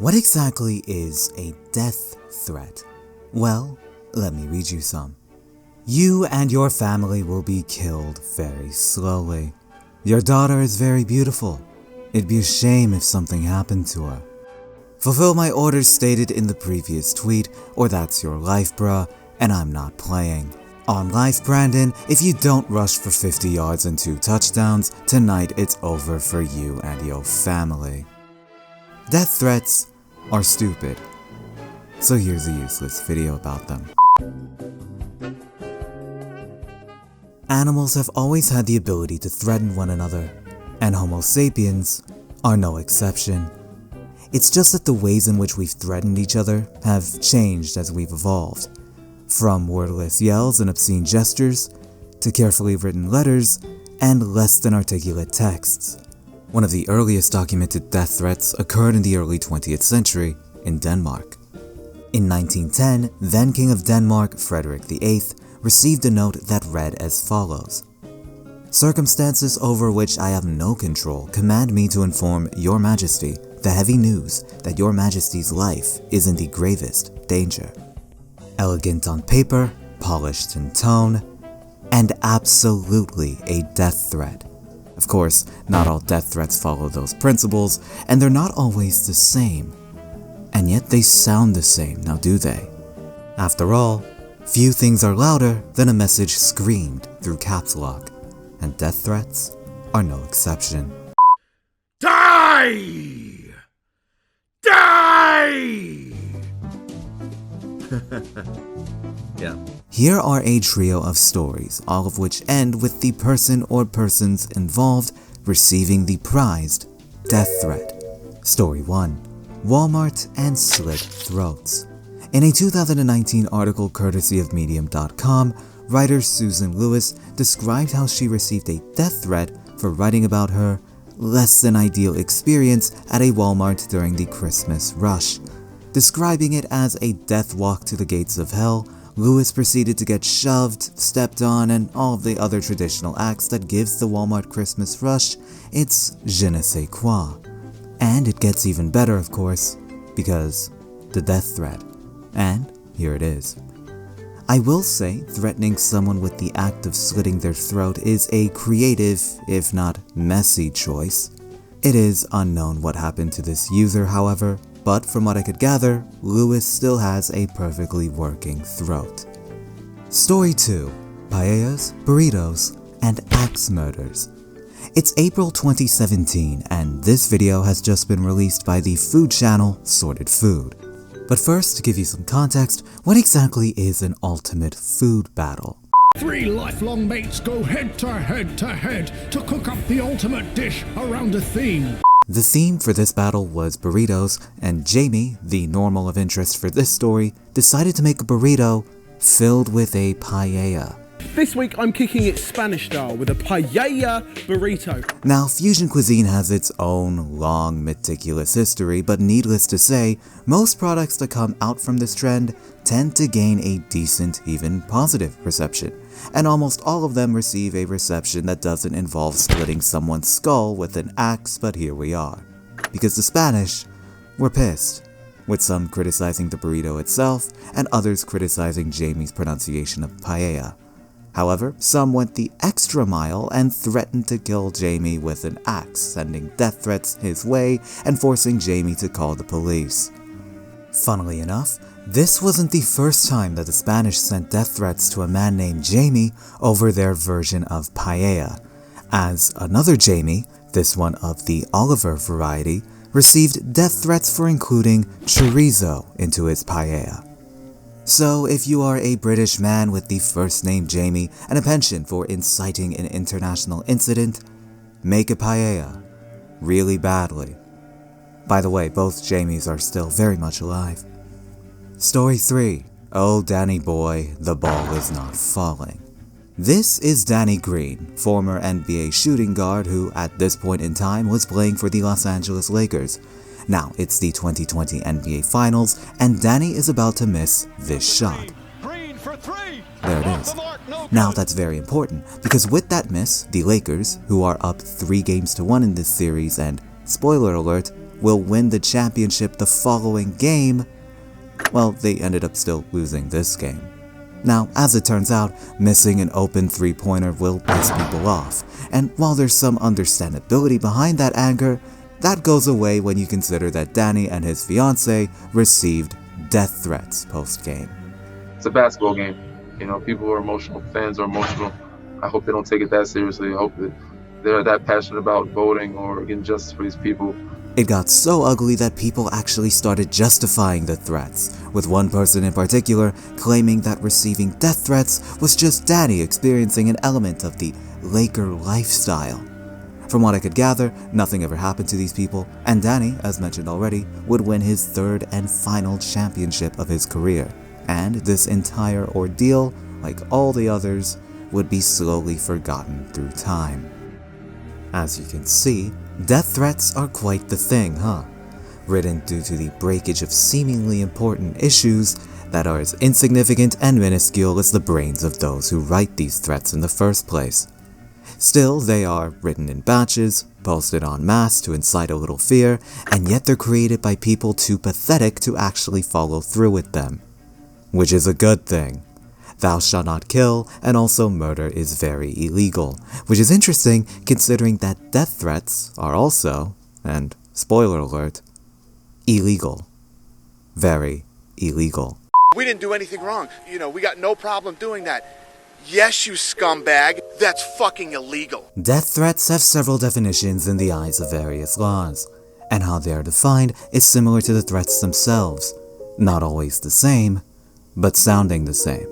What exactly is a death threat? Well, let me read you some. You and your family will be killed very slowly. Your daughter is very beautiful. It'd be a shame if something happened to her. Fulfill my orders stated in the previous tweet, or that's your life, bruh, and I'm not playing. On life, Brandon, if you don't rush for 50 yards and 2 touchdowns, tonight it's over for you and your family. Death threats are stupid. So here's a useless video about them. Animals have always had the ability to threaten one another, and Homo sapiens are no exception. It's just that the ways in which we've threatened each other have changed as we've evolved. From wordless yells and obscene gestures, to carefully written letters, and less than articulate texts. One of the earliest documented death threats occurred in the early 20th century in Denmark. In 1910, then King of Denmark, Frederick VIII, received a note that read as follows. Circumstances over which I have no control command me to inform your majesty the heavy news that your majesty's life is in the gravest danger. Elegant on paper, polished in tone, and absolutely a death threat. Of course, not all death threats follow those principles, and they're not always the same. And yet they sound the same, now do they? After all, few things are louder than a message screamed through caps lock, and death threats are no exception. Die! Die! Yeah. Here are a trio of stories, all of which end with the person or persons involved receiving the prized death threat. Story 1. Walmart and slit throats. In a 2019 article courtesy of Medium.com, writer Susan Lewis described how she received a death threat for writing about her less than ideal experience at a Walmart during the Christmas rush. Describing it as a death walk to the gates of hell, Lewis proceeded to get shoved, stepped on, and all of the other traditional acts that gives the Walmart Christmas rush its je ne sais quoi. And it gets even better, of course, because the death threat. And here it is. I will say, threatening someone with the act of slitting their throat is a creative, if not messy, choice. It is unknown what happened to this user, however, but from what I could gather, Lewis still has a perfectly working throat. Story 2. Paellas, burritos, and axe murders. It's April 2017, and this video has just been released by the food channel Sorted Food. But first, to give you some context, what exactly is an ultimate food battle? 3 lifelong mates go head to head to cook up the ultimate dish around a theme. The theme for this battle was burritos, and Jamie, the normal of interest for this story, decided to make a burrito filled with a paella. This week I'm kicking it Spanish style with a paella burrito. Now, fusion cuisine has its own long, meticulous history, but needless to say, most products that come out from this trend tend to gain a decent, even positive reception, and almost all of them receive a reception that doesn't involve splitting someone's skull with an axe, but here we are. Because the Spanish were pissed, with some criticizing the burrito itself, and others criticizing Jamie's pronunciation of paella. However, some went the extra mile and threatened to kill Jamie with an axe, sending death threats his way and forcing Jamie to call the police. Funnily enough, this wasn't the first time that the Spanish sent death threats to a man named Jamie over their version of paella, as another Jamie, this one of the Oliver variety, received death threats for including chorizo into his paella. So if you are a British man with the first name Jamie and a penchant for inciting an international incident, make a paella really badly. By the way, both Jamies are still very much alive. Story 3. Oh Danny boy, the ball is not falling. This is Danny Green, former NBA shooting guard who at this point in time was playing for the Los Angeles Lakers. Now, it's the 2020 NBA Finals, and Danny is about to miss this shot. There it is. Now, that's very important, because with that miss, the Lakers, who are up 3-1 in this series, and spoiler alert, will win the championship the following game, well, they ended up still losing this game. Now, as it turns out, missing an open three-pointer will piss people off, and while there's some understandability behind that anger, that goes away when you consider that Danny and his fiancée received death threats post-game. It's a basketball game. You know, people are emotional, fans are emotional. I hope they don't take it that seriously. I hope that they're that passionate about voting or getting justice for these people. It got so ugly that people actually started justifying the threats, with one person in particular claiming that receiving death threats was just Danny experiencing an element of the Laker lifestyle. From what I could gather, nothing ever happened to these people, and Danny, as mentioned already, would win his third and final championship of his career. And this entire ordeal, like all the others, would be slowly forgotten through time. As you can see, death threats are quite the thing, huh? Written due to the breakage of seemingly important issues that are as insignificant and minuscule as the brains of those who write these threats in the first place. Still, they are written in batches, posted en masse to incite a little fear, and yet they're created by people too pathetic to actually follow through with them. Which is a good thing. Thou shalt not kill, and also murder is very illegal, which is interesting considering that death threats are also, and spoiler alert, illegal. Very illegal. We didn't do anything wrong. You know, we got no problem doing that. Yes, you scumbag. That's fucking illegal. Death threats have several definitions in the eyes of various laws, and how they are defined is similar to the threats themselves. Not always the same, but sounding the same.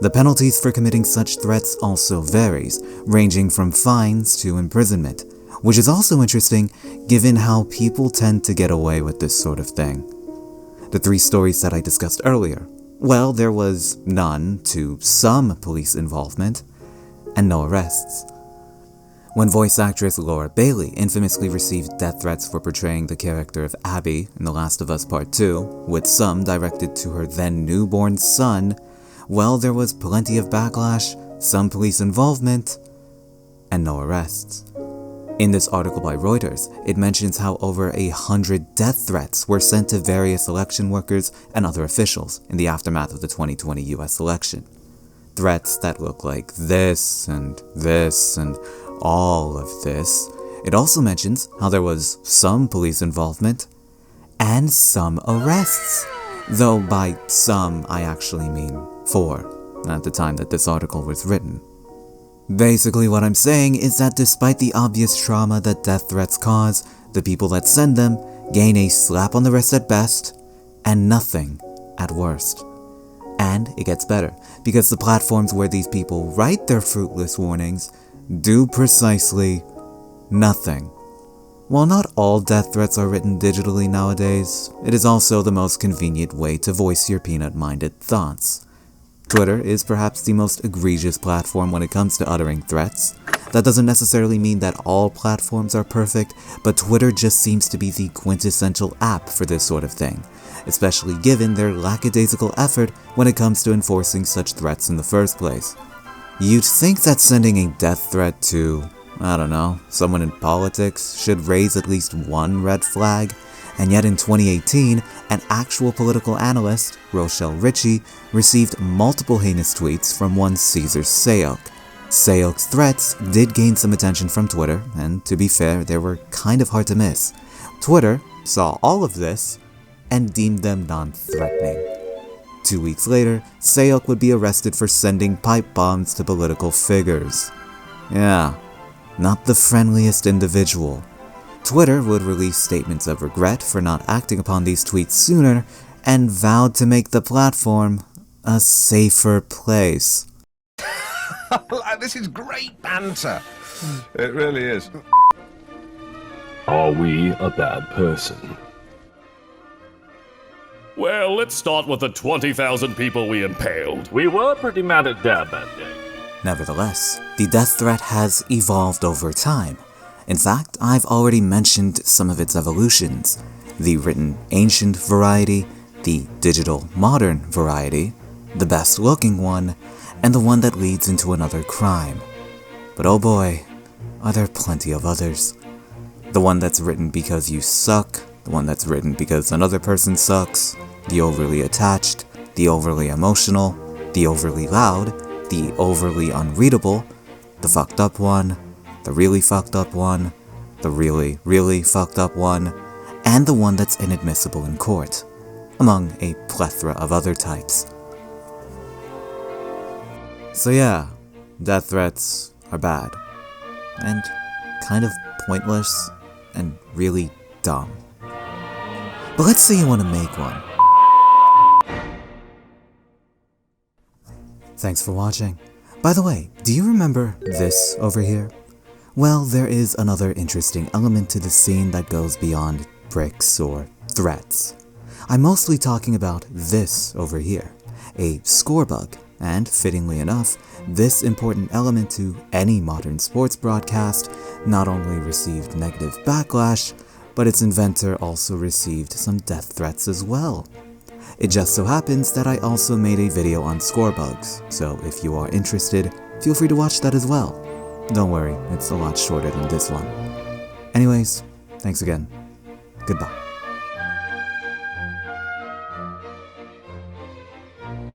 The penalties for committing such threats also varies, ranging from fines to imprisonment, which is also interesting given how people tend to get away with this sort of thing. The 3 stories that I discussed earlier, well, there was none to some police involvement, and no arrests. When voice actress Laura Bailey infamously received death threats for portraying the character of Abby in The Last of Us Part 2, with some directed to her then newborn son, well, there was plenty of backlash, some police involvement, and no arrests. In this article by Reuters, it mentions how over 100 death threats were sent to various election workers and other officials in the aftermath of the 2020 US election. Threats that look like this and all of this. It also mentions how there was some police involvement and some arrests. Though by some, I actually mean 4, at the time that this article was written. Basically what I'm saying is that despite the obvious trauma that death threats cause, the people that send them gain a slap on the wrist at best, and nothing at worst. And it gets better, because the platforms where these people write their fruitless warnings do precisely nothing. While not all death threats are written digitally nowadays, it is also the most convenient way to voice your peanut-minded thoughts. Twitter is perhaps the most egregious platform when it comes to uttering threats. That doesn't necessarily mean that all platforms are perfect, but Twitter just seems to be the quintessential app for this sort of thing, especially given their lackadaisical effort when it comes to enforcing such threats in the first place. You'd think that sending a death threat to, I don't know, someone in politics should raise at least one red flag, and yet in 2018, an actual political analyst, Rochelle Ritchie, received multiple heinous tweets from one Cesar Sayoc. Sayoc's threats did gain some attention from Twitter, and to be fair, they were kind of hard to miss. Twitter saw all of this and deemed them non-threatening. 2 weeks later, Sayoc would be arrested for sending pipe bombs to political figures. Yeah, not the friendliest individual. Twitter would release statements of regret for not acting upon these tweets sooner, and vowed to make the platform a safer place. This is great banter. It really is. Are we a bad person? Well, let's start with the 20,000 people we impaled. We were pretty mad at Dad that day. Nevertheless, the death threat has evolved over time. In fact, I've already mentioned some of its evolutions: the written ancient variety, the digital modern variety, the best looking one, and the one that leads into another crime. But oh boy, are there plenty of others. The one that's written because you suck, the one that's written because another person sucks, the overly attached, the overly emotional, the overly loud, the overly unreadable, the fucked up one, the really fucked up one, the really, really fucked up one, and the one that's inadmissible in court, among a plethora of other types. So yeah, death threats are bad, and kind of pointless, and really dumb. But let's say you want to make one. Thanks for watching. By the way, do you remember this over here? Well, there is another interesting element to the scene that goes beyond bricks or threats. I'm mostly talking about this over here, a score bug, and fittingly enough, this important element to any modern sports broadcast not only received negative backlash, but its inventor also received some death threats as well. It just so happens that I also made a video on score bugs, so if you are interested, feel free to watch that as well. Don't worry, it's a lot shorter than this one. Anyways, thanks again. Goodbye.